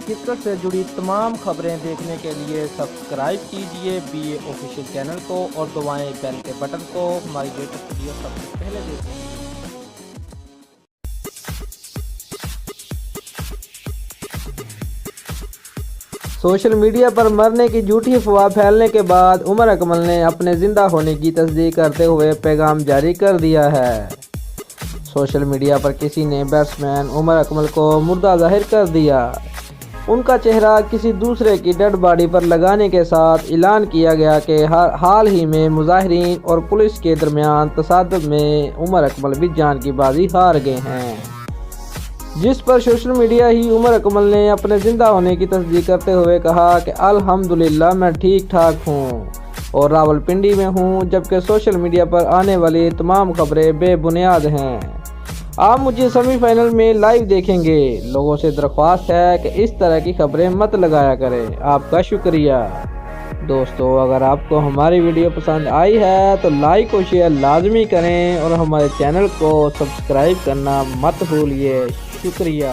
Cricket سے جڑی تمام خبریں دیکھنے کے لیے سبسکرائب کیجئے BA آفیشیل چینل کو اور دبائیں بیل کے بٹن کو۔ ہماری لیٹسٹ ویڈیو سب سے پہلے دیکھیں۔ سوشل میڈیا پر مرنے کی جھوٹی افواہ پھیلنے کے بعد عمر اکمل نے اپنے زندہ ہونے کی تصدیق کرتے ہوئے پیغام جاری کر دیا ہے۔ سوشل میڈیا پر کسی نے بیٹسمین عمر اکمل کو مردہ ظاہر کر دیا۔ ان کا چہرہ کسی دوسرے کی ڈیڈ باڈی پر لگانے کے ساتھ اعلان کیا گیا کہ حال ہی میں مظاہرین اور پولیس کے درمیان تصادم میں عمر اکمل بھی جان کی بازی ہار گئے ہیں، جس پر سوشل میڈیا ہی عمر اکمل نے اپنے زندہ ہونے کی تصدیق کرتے ہوئے کہا کہ الحمدللہ میں ٹھیک ٹھاک ہوں اور راولپنڈی میں ہوں، جبکہ سوشل میڈیا پر آنے والی تمام خبریں بے بنیاد ہیں۔ آپ مجھے سیمی فائنل میں لائیو دیکھیں گے۔ لوگوں سے درخواست ہے کہ اس طرح کی خبریں مت لگایا کریں۔ آپ کا شکریہ۔ دوستو، اگر آپ کو ہماری ویڈیو پسند آئی ہے تو لائک اور شیئر لازمی کریں اور ہمارے چینل کو سبسکرائب کرنا مت بھولیے۔ شکریہ۔